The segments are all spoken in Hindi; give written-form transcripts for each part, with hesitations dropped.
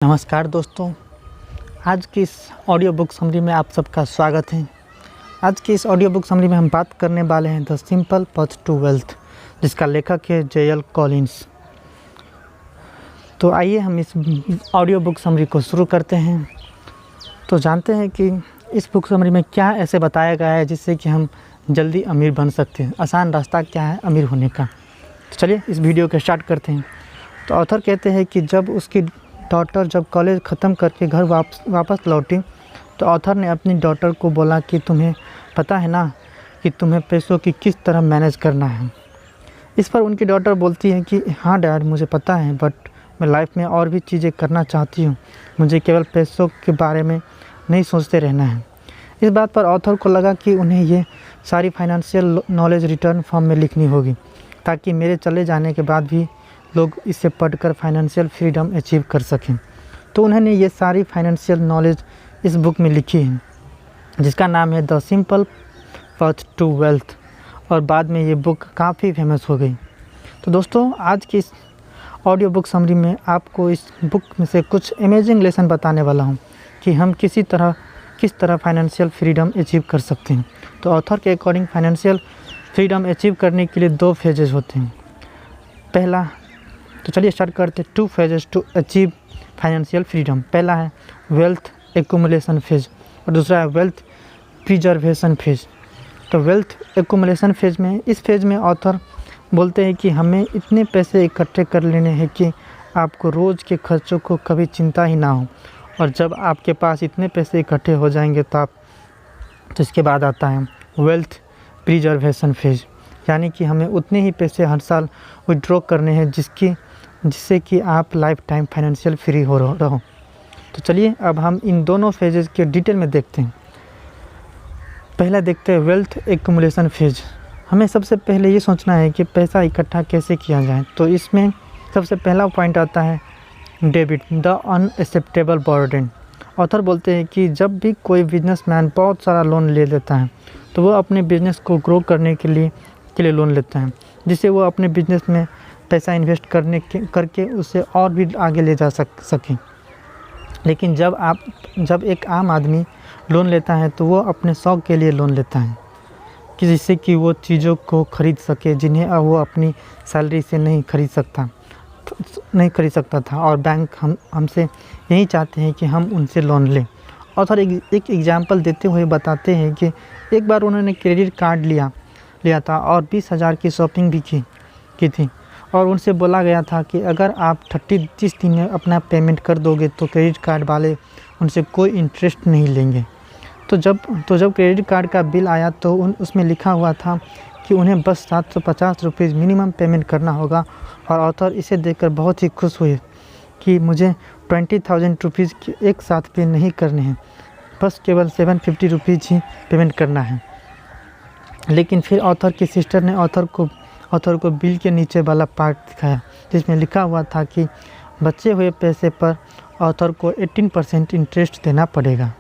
नमस्कार दोस्तों, आज की इस ऑडियो बुक समरी में आप सबका स्वागत है। आज की इस ऑडियो बुक समरी में हम बात करने वाले हैं the simple path to wealth, जिसका लेखक है जे.एल. कॉलिंस। तो आइए हम इस ऑडियो बुक समरी को शुरू करते हैं। तो जानते हैं कि इस बुक समरी में क्या ऐसे बताया गया है जिससे कि हम जल्दी अमीर बन सकते हैं। आसान रास्ता क्या है अमीर होने का। तो चलिए इस वीडियो को स्टार्ट करते हैं। तो ऑथर कहते हैं कि जब उसकी डॉटर जब कॉलेज ख़त्म करके घर वापस लौटी तो ऑथर ने अपनी डॉटर को बोला कि तुम्हें पता है ना कि तुम्हें पैसों की किस तरह मैनेज करना है। इस पर उनकी डॉटर बोलती है कि हाँ डैड, मुझे पता है, बट मैं लाइफ में और भी चीज़ें करना चाहती हूँ। मुझे केवल पैसों के बारे में नहीं सोचते रहना है। इस बात पर ऑथर को लगा कि उन्हें ये सारी फाइनेंशियल नॉलेज रिटर्न फॉर्म में लिखनी होगी, ताकि मेरे चले जाने के बाद भी लोग इसे पढ़कर फाइनेंशियल फ्रीडम अचीव कर सकें। तो उन्होंने ये सारी फाइनेंशियल नॉलेज इस बुक में लिखी है, जिसका नाम है the simple path to wealth, और बाद में ये बुक काफ़ी फेमस हो गई। तो दोस्तों, आज की इस ऑडियो बुक समरी में आपको इस बुक में से कुछ अमेजिंग लेसन बताने वाला हूँ कि हम किस तरह फाइनेंशियल फ्रीडम अचीव कर सकते हैं। तो ऑथर के अकॉर्डिंग फाइनेंशियल फ्रीडम अचीव करने के लिए 2 फेजेस होते हैं। पहला, तो चलिए स्टार्ट करते हैं। 2 phases to achieve financial freedom. पहला है वेल्थ एक्यूमुलेशन फेज और दूसरा है वेल्थ प्रिजर्वेशन फेज। तो वेल्थ एक्यूमुलेशन फेज में, इस फेज में ऑथर बोलते हैं कि हमें इतने पैसे इकट्ठे कर लेने हैं कि आपको रोज़ के खर्चों को कभी चिंता ही ना हो। और जब आपके पास इतने पैसे इकट्ठे हो जाएंगे तो इसके बाद आता है वेल्थ प्रिजर्वेशन फेज, यानी कि हमें उतने ही पैसे हर साल विड्रॉ करने हैं जिससे कि आप लाइफ टाइम फाइनेंशियल फ्री हो रहो। तो चलिए अब हम इन दोनों फेजेस के डिटेल में देखते हैं। पहला देखते हैं वेल्थ एक्यूमुलेशन फेज। हमें सबसे पहले ये सोचना है कि पैसा इकट्ठा कैसे किया जाए। तो इसमें सबसे पहला पॉइंट आता है debit, the unacceptable burden. Author बोलते हैं कि जब भी कोई बिजनेसमैन बहुत सारा लोन ले लेता है तो वो अपने बिजनेस को ग्रो करने के लिए लोन लेता है, जिससे वो अपने बिजनेस में पैसा इन्वेस्ट करके उसे और भी आगे ले जा सकें। लेकिन जब एक आम आदमी लोन लेता है तो वो अपने शौक़ के लिए लोन लेता है, कि जिससे कि वो चीज़ों को ख़रीद सके जिन्हें वो अपनी सैलरी से नहीं खरीद सकता था। और बैंक हमसे यही चाहते हैं कि हम उनसे लोन लें। और सर एक एग्जांपल देते हुए बताते हैं कि एक बार उन्होंने क्रेडिट कार्ड लिया था और 20,000 की शॉपिंग भी की थी, और उनसे बोला गया था कि अगर आप 30 दिन में अपना पेमेंट कर दोगे तो क्रेडिट कार्ड वाले उनसे कोई इंटरेस्ट नहीं लेंगे। तो जब क्रेडिट कार्ड का बिल आया तो उसमें लिखा हुआ था कि उन्हें बस 750 रुपीज़ मिनिमम पेमेंट करना होगा। और ऑथर इसे देखकर बहुत ही खुश हुए कि मुझे 20,000 रुपीज़ एक साथ पे नहीं करने हैं, बस केवल 750 रुपीज़ ही पेमेंट करना है। लेकिन फिर ऑथर की सिस्टर ने ऑथर को बिल के नीचे वाला पार्ट दिखाया, जिसमें लिखा हुआ था कि बचे हुए पैसे पर ऑथर को 18% इंटरेस्ट देना पड़ेगा।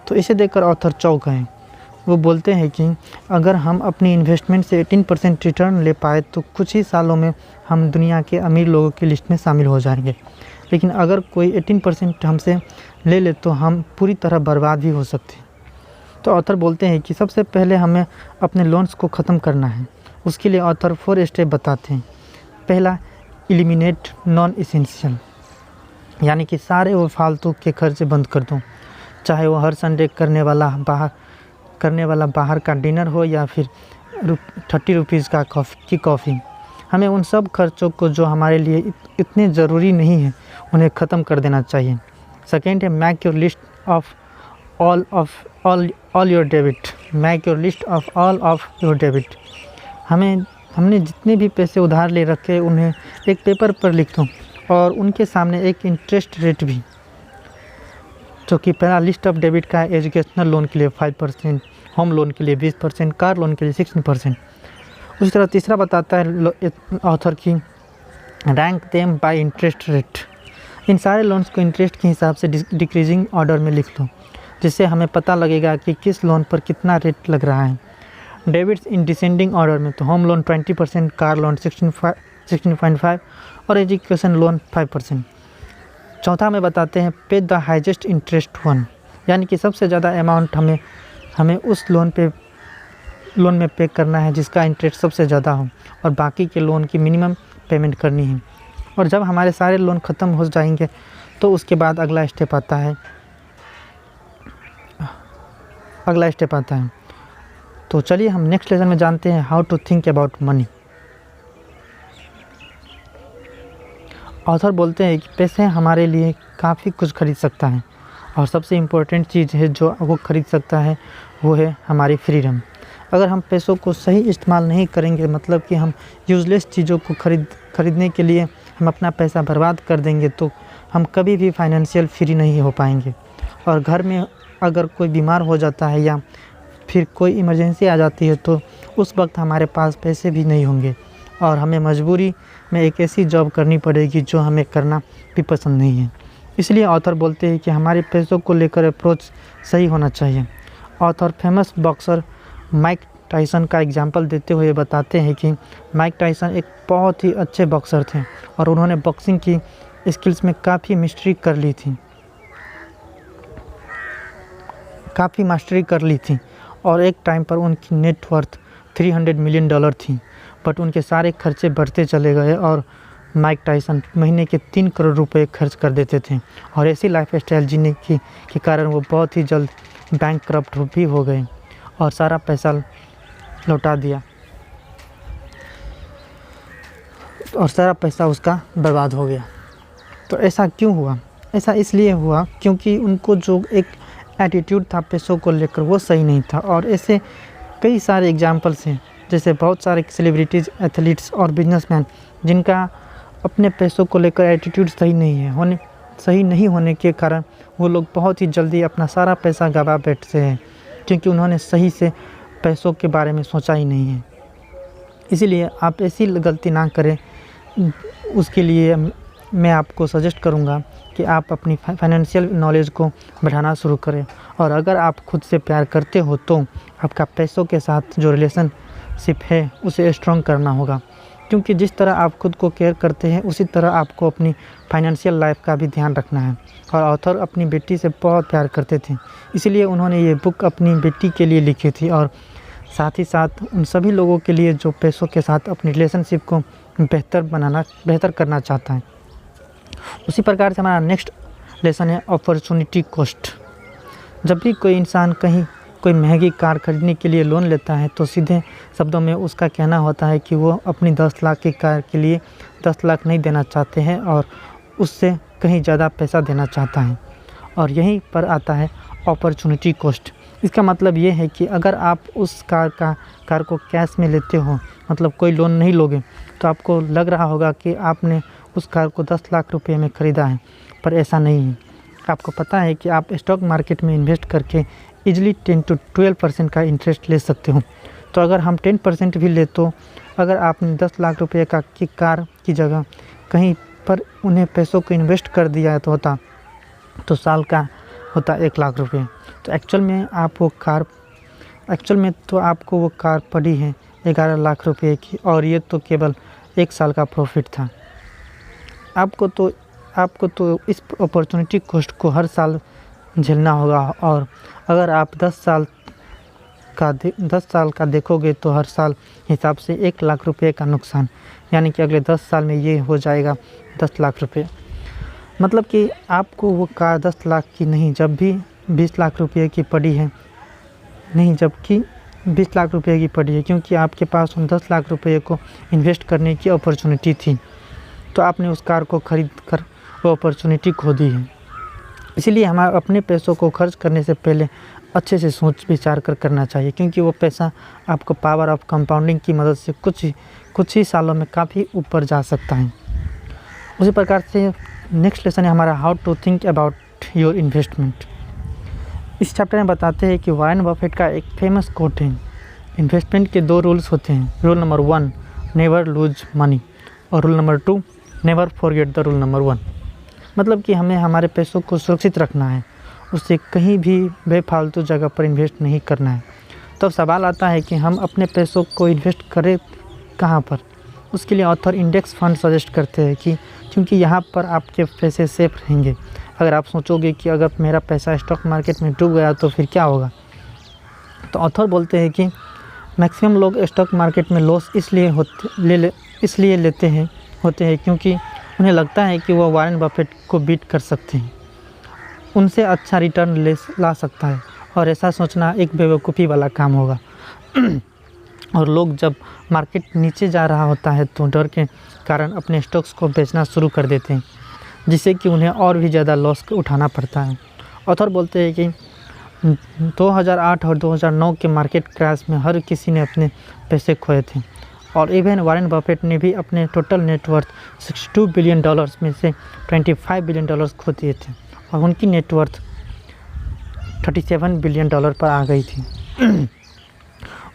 तो इसे देखकर ऑथर चौंक गए। वो बोलते हैं कि अगर हम अपनी इन्वेस्टमेंट से 18% रिटर्न ले पाए तो कुछ ही सालों में हम दुनिया के अमीर लोगों की लिस्ट में शामिल हो जाएंगे। लेकिन अगर कोई 18% हमसे ले ले तो हम पूरी तरह बर्बाद भी हो सकते हैं। तो ऑथर बोलते हैं कि सबसे पहले हमें अपने लोन्स को ख़त्म करना है। उसके लिए ऑथर 4 स्टेप बताते हैं। पहला, एलिमिनेट नॉन एसेंशियल, यानी कि सारे वो फालतू के खर्चे बंद कर दो, चाहे वो हर संडे करने वाला बाहर का डिनर हो या फिर 30 रुपीज़ की कॉफ़ी। हमें उन सब खर्चों को जो हमारे लिए इतने ज़रूरी नहीं है उन्हें ख़त्म कर देना चाहिए। सेकेंड है make your list of all your debit. Make your list of all of your debit. हमने जितने भी पैसे उधार ले रखे उन्हें एक पेपर पर लिख दो और उनके सामने एक इंटरेस्ट रेट भी, जो कि पहला लिस्ट ऑफ डेबिट का है एजुकेशनल लोन के लिए 5%, होम लोन के लिए 20%, कार लोन के लिए 16%। उसी तरह तीसरा बताता है ऑथर की rank them by interest rate. इन सारे लोन्स को इंटरेस्ट के हिसाब से डिक्रीजिंग ऑर्डर में लिख लो, जिससे हमें पता लगेगा कि किस लोन पर कितना रेट लग रहा है। डेबिट्स इन डिसेंडिंग ऑर्डर में, तो होम लोन 20%, कार लोन 16.5 और एजुकेशन लोन 5%। चौथा में बताते हैं पे द हाईएस्ट इंटरेस्ट वन, यानी कि सबसे ज़्यादा अमाउंट हमें उस लोन में पे करना है जिसका इंटरेस्ट सबसे ज़्यादा हो, और बाकी के लोन की मिनिमम पेमेंट करनी है। और जब हमारे सारे लोन ख़त्म हो जाएंगे तो उसके बाद अगला स्टेप आता है। तो चलिए हम नेक्स्ट लेसन में जानते हैं how to think about money. Author बोलते हैं कि पैसे हमारे लिए काफ़ी कुछ खरीद सकता है, और सबसे इम्पोर्टेंट चीज़ है जो वो खरीद सकता है वो है हमारी फ्रीडम। अगर हम पैसों को सही इस्तेमाल नहीं करेंगे, मतलब कि हम यूज़लेस चीज़ों को खरीदने के लिए हम अपना पैसा बर्बाद कर देंगे, तो हम कभी भी फाइनेंशियल फ्री नहीं हो पाएंगे। और घर में अगर कोई बीमार हो जाता है या फिर कोई इमरजेंसी आ जाती है तो उस वक्त हमारे पास पैसे भी नहीं होंगे, और हमें मजबूरी में एक ऐसी जॉब करनी पड़ेगी जो हमें करना भी पसंद नहीं है। इसलिए ऑथर बोलते हैं कि हमारे पैसों को लेकर अप्रोच सही होना चाहिए। Author famous boxer Mike Tyson का एग्जाम्पल देते हुए बताते हैं कि माइक टायसन एक बहुत ही अच्छे बॉक्सर थे, और उन्होंने बॉक्सिंग की स्किल्स में काफ़ी मास्टरी कर ली थी, और एक टाइम पर उनकी नेटवर्थ $300 मिलियन थी। बट उनके सारे खर्चे बढ़ते चले गए, और माइक टायसन महीने के 3 करोड़ रुपए खर्च कर देते थे, और ऐसी लाइफ स्टाइल जीने के कारण वो बहुत ही जल्द बैंकक्रप्ट भी हो गए और सारा पैसा लौटा दिया, और सारा पैसा उसका बर्बाद हो गया। तो ऐसा क्यों हुआ? ऐसा इसलिए हुआ क्योंकि उनको जो एक एटीट्यूड था पैसों को लेकर वो सही नहीं था। और ऐसे कई सारे एग्जाम्पल्स हैं, जैसे बहुत सारे सेलिब्रिटीज़, एथलीट्स और बिजनेसमैन जिनका अपने पैसों को लेकर एटीट्यूड सही नहीं होने के कारण वो लोग बहुत ही जल्दी अपना सारा पैसा गवा बैठते हैं, क्योंकि उन्होंने सही से पैसों के बारे में सोचा ही नहीं है। इसीलिए आप ऐसी गलती ना करें। उसके लिए मैं आपको सजेस्ट करूंगा कि आप अपनी फाइनेंशियल नॉलेज को बढ़ाना शुरू करें, और अगर आप खुद से प्यार करते हो तो आपका पैसों के साथ जो रिलेशनशिप है उसे स्ट्रॉन्ग करना होगा, क्योंकि जिस तरह आप खुद को केयर करते हैं उसी तरह आपको अपनी फाइनेंशियल लाइफ का भी ध्यान रखना है। और ऑथर अपनी बेटी से बहुत प्यार करते थे, इसलिए उन्होंने ये बुक अपनी बेटी के लिए लिखी थी, और साथ ही साथ उन सभी लोगों के लिए जो पैसों के साथ अपनी रिलेशनशिप को बेहतर करना चाहता है। उसी प्रकार से हमारा नेक्स्ट लेसन है अपॉर्चुनिटी कॉस्ट। जब भी कोई इंसान कहीं कोई महंगी कार खरीदने के लिए लोन लेता है तो सीधे शब्दों में उसका कहना होता है कि वो अपनी 10 लाख की कार के लिए 10 लाख नहीं देना चाहते हैं, और उससे कहीं ज़्यादा पैसा देना चाहता है। और यहीं पर आता है अपॉर्चुनिटी कॉस्ट। इसका मतलब ये है कि अगर आप उस कार को कैश में लेते हो, मतलब कोई लोन नहीं लोगे, तो आपको लग रहा होगा कि आपने उस कार को 10 लाख रुपए में ख़रीदा है, पर ऐसा नहीं है। आपको पता है कि आप स्टॉक मार्केट में इन्वेस्ट करके इजीली 10 to 12% का इंटरेस्ट ले सकते हो। तो अगर हम 10% भी ले, तो अगर आपने 10 लाख रुपये की कार की जगह कहीं पर उन्हें पैसों को इन्वेस्ट कर दिया तो साल का होता 1 लाख रुपये। तो एक्चुअल में तो आपको वो कार पड़ी है 11 लाख रुपये की, और ये तो केवल 1 साल का प्रॉफिट था। आपको तो इस अपॉर्चुनिटी कॉस्ट को हर साल झेलना होगा, और अगर आप 10 साल का देखोगे तो हर साल हिसाब से 1 लाख रुपये का नुकसान, यानी कि अगले 10 साल में ये हो जाएगा 10 लाख रुपये। मतलब कि आपको वो कार 10 लाख की नहीं, जब भी 20 लाख रुपये की पड़ी है, नहीं जबकि 20 लाख रुपये की पड़ी है, क्योंकि आपके पास उन 10 लाख रुपये को इन्वेस्ट करने की अपॉर्चुनिटी थी, तो आपने उस कार को खरीद कर वो अपॉर्चुनिटी खो दी है। इसीलिए हमें अपने पैसों को खर्च करने से पहले अच्छे से सोच विचार कर करना चाहिए, क्योंकि वो पैसा आपको पावर ऑफ कंपाउंडिंग की मदद से कुछ ही सालों में काफ़ी ऊपर जा सकता है। उसी प्रकार से नेक्स्ट लेसन है हमारा how to think about your investment. इस चैप्टर में बताते हैं कि वॉरेन बफेट का एक फेमस कोट है, इन्वेस्टमेंट के 2 रूल्स होते हैं। Rule number 1 never lose money, और rule number 2 never forget the rule number 1। मतलब कि हमें हमारे पैसों को सुरक्षित रखना है, उससे कहीं भी बेफालतू जगह पर इन्वेस्ट नहीं करना है। तो सवाल आता है कि हम अपने पैसों को इन्वेस्ट करें कहाँ पर, उसके लिए ऑथर इंडेक्स फंड सजेस्ट करते हैं कि क्योंकि यहाँ पर आपके पैसे सेफ रहेंगे। अगर आप सोचोगे कि अगर मेरा पैसा स्टॉक मार्केट में डूब गया तो फिर क्या होगा, तो ऑथर बोलते हैं कि मैक्सिमम लोग स्टॉक मार्केट में लॉस इसलिए लेते हैं क्योंकि उन्हें लगता है कि वह वॉरेन बफेट को बीट कर सकते हैं, उनसे अच्छा रिटर्न ला सकता है, और ऐसा सोचना एक बेवकूफ़ी वाला काम होगा। और लोग जब मार्केट नीचे जा रहा होता है तो डर के कारण अपने स्टॉक्स को बेचना शुरू कर देते हैं, जिससे कि उन्हें और भी ज़्यादा लॉस उठाना पड़ता है। ऑथर बोलते हैं कि 2008 और 2009 के मार्केट क्रैश में हर किसी ने अपने पैसे खोए थे, और इवन वॉरेन बफेट ने भी अपने टोटल नेटवर्थ $62 बिलियन में से $25 बिलियन खो दिए थे, और उनकी नेटवर्थ $37 बिलियन पर आ गई थी।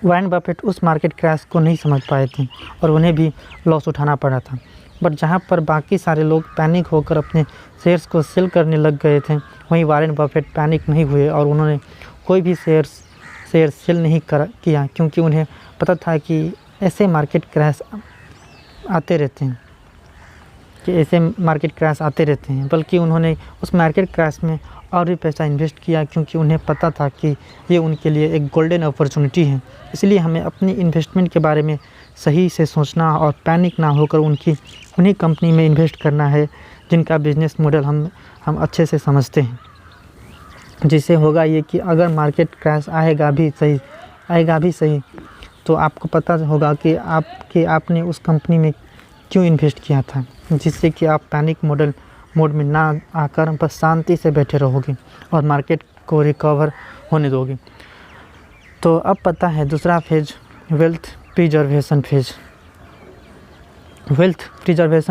वॉरेन बफेट उस मार्केट क्रैश को नहीं समझ पाए थे और उन्हें भी लॉस उठाना पड़ा था, बट जहां पर बाकी सारे लोग पैनिक होकर अपने शेयर्स को सेल करने लग गए थे, वहीं वॉरेन बफेट पैनिक नहीं हुए और उन्होंने कोई भी शेयर सेल नहीं किया, क्योंकि उन्हें पता था कि ऐसे मार्केट क्रैश आते रहते हैं, बल्कि उन्होंने उस मार्केट क्रैश में और भी पैसा इन्वेस्ट किया, क्योंकि उन्हें पता था कि ये उनके लिए एक गोल्डन अपॉर्चुनिटी है। इसलिए हमें अपनी इन्वेस्टमेंट के बारे में सही से सोचना और पैनिक ना होकर उन्हीं कंपनी में इन्वेस्ट करना है जिनका बिजनेस मॉडल हम अच्छे से समझते हैं। जिससे होगा ये कि अगर मार्केट क्रैश आएगा भी सही तो आपको पता होगा कि आपने उस कंपनी में क्यों इन्वेस्ट किया था, जिससे कि आप पैनिक मोड में ना आकर बस शांति से बैठे रहोगे और मार्केट को रिकवर होने दोगे। तो अब पता है दूसरा फेज, वेल्थ प्रिजर्वेशन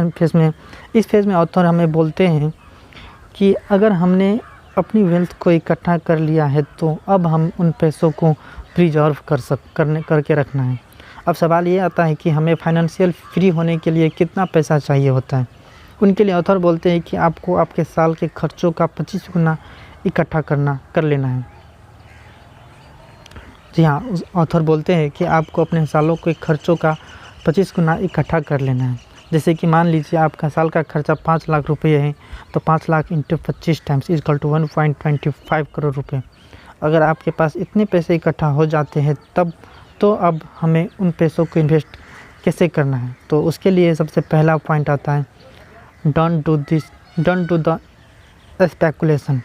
फेज में, इस फेज में ऑथर हमें बोलते हैं कि अगर हमने अपनी वेल्थ को इकट्ठा कर लिया है तो अब हम उन पैसों को प्रिजर्व करके रखना है। अब सवाल ये आता है कि हमें फाइनेंशियल फ्री होने के लिए कितना पैसा चाहिए होता है। उनके लिए ऑथर बोलते हैं कि आपको आपके साल के खर्चों का 25 गुना इकट्ठा कर लेना है। जी हाँ, ऑथर बोलते हैं कि आपको अपने सालों के खर्चों का 25 गुना इकट्ठा कर लेना है। जैसे कि मान लीजिए आपका साल का खर्चा 5 लाख रुपये है, तो 5 lakh into 25 times equal to 1.25 crore रुपये। अगर आपके पास इतने पैसे इकट्ठा हो जाते हैं तब तो अब हमें उन पैसों को इन्वेस्ट कैसे करना है, तो उसके लिए सबसे पहला पॉइंट आता है don't do the speculation.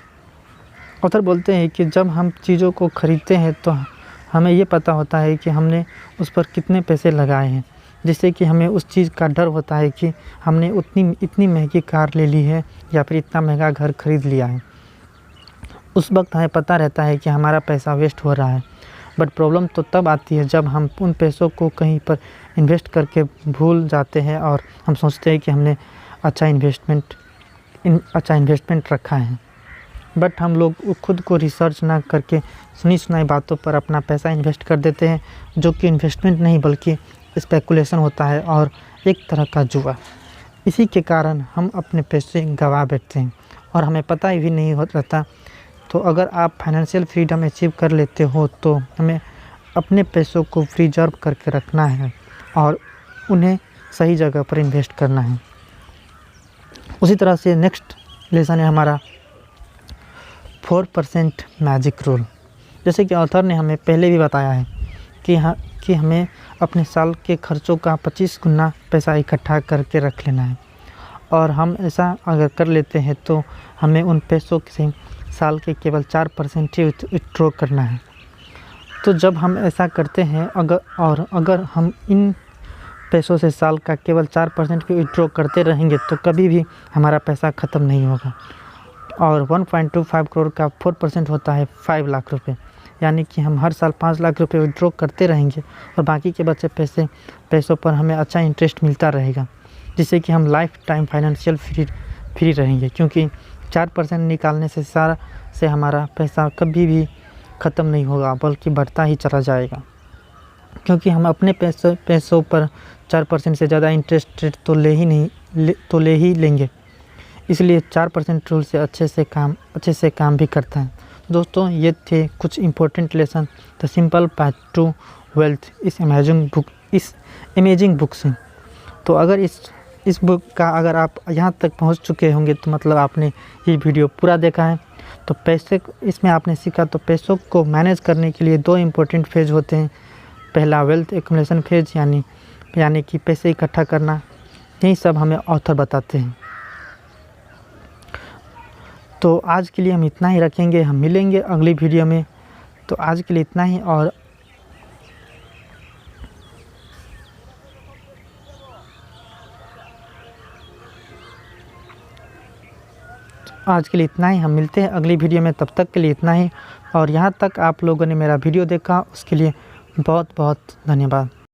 Author बोलते हैं कि जब हम चीज़ों को ख़रीदते हैं तो हमें ये पता होता है कि हमने उस पर कितने पैसे लगाए हैं, जिससे कि हमें उस चीज़ का डर होता है कि हमने इतनी महंगी कार ले ली है या फिर इतना महंगा घर खरीद लिया है। उस वक्त हमें पता रहता है कि हमारा पैसा वेस्ट हो रहा है, बट प्रॉब्लम तो तब आती है जब हम उन पैसों को कहीं पर इन्वेस्ट करके भूल जाते हैं और हम सोचते हैं कि हमने अच्छा इन्वेस्टमेंट रखा है, बट हम लोग खुद को रिसर्च ना करके सुनी सुनाई बातों पर अपना पैसा इन्वेस्ट कर देते हैं, जो कि इन्वेस्टमेंट नहीं बल्कि स्पेकुलेशन होता है और एक तरह का जुआ। इसी के कारण हम अपने पैसे गंवा बैठते हैं और हमें पता ही भी नहीं रहता। तो अगर आप फाइनेंशियल फ्रीडम अचीव कर लेते हो तो हमें अपने पैसों को प्रिजर्व करके रखना है और उन्हें सही जगह पर इन्वेस्ट करना है। उसी तरह से नेक्स्ट लेसन है हमारा 4% मैजिक रूल। जैसे कि ऑथर ने हमें पहले भी बताया है कि हमें अपने साल के खर्चों का 25 गुना पैसा इकट्ठा करके रख लेना है, और हम ऐसा अगर कर लेते हैं तो हमें उन पैसों से साल के केवल 4% ही विथड्रॉ करना है। तो जब हम ऐसा करते हैं अगर हम इन पैसों से साल का केवल 4% भी विथड्रॉ करते रहेंगे तो कभी भी हमारा पैसा ख़त्म नहीं होगा। और 1.25 करोड़ का 4% होता है 5 लाख रुपए, यानी कि हम हर साल 5 लाख रुपए विथड्रॉ करते रहेंगे और बाकी के बचे पैसों पर हमें अच्छा इंटरेस्ट मिलता रहेगा, जिससे कि हम लाइफ टाइम फाइनेंशियल फ्री रहेंगे, क्योंकि 4% निकालने से हमारा पैसा कभी भी ख़त्म नहीं होगा बल्कि बढ़ता ही चला जाएगा, क्योंकि हम अपने पैसों पर 4% से ज़्यादा इंटरेस्ट रेट तो ले ही लेंगे। इसलिए 4% रूल से अच्छे से काम भी करता है। दोस्तों, ये थे कुछ important lesson the simple path to wealth इस अमेजिंग बुक से। तो अगर इस बुक का अगर आप यहाँ तक पहुँच चुके होंगे तो मतलब आपने ये वीडियो पूरा देखा है। तो पैसे इसमें आपने सीखा, तो पैसों को मैनेज करने के लिए 2 इम्पोर्टेंट फेज होते हैं। पहला वेल्थ एक्युमुलेशन फेज यानी कि पैसे इकट्ठा करना, यही सब हमें ऑथर बताते हैं। तो आज के लिए हम इतना ही रखेंगे, हम मिलेंगे अगली वीडियो में। तो आज के लिए इतना ही, और हम मिलते हैं अगली वीडियो में। तब तक के लिए इतना ही, और यहाँ तक आप लोगों ने मेरा वीडियो देखा उसके लिए बहुत बहुत धन्यवाद।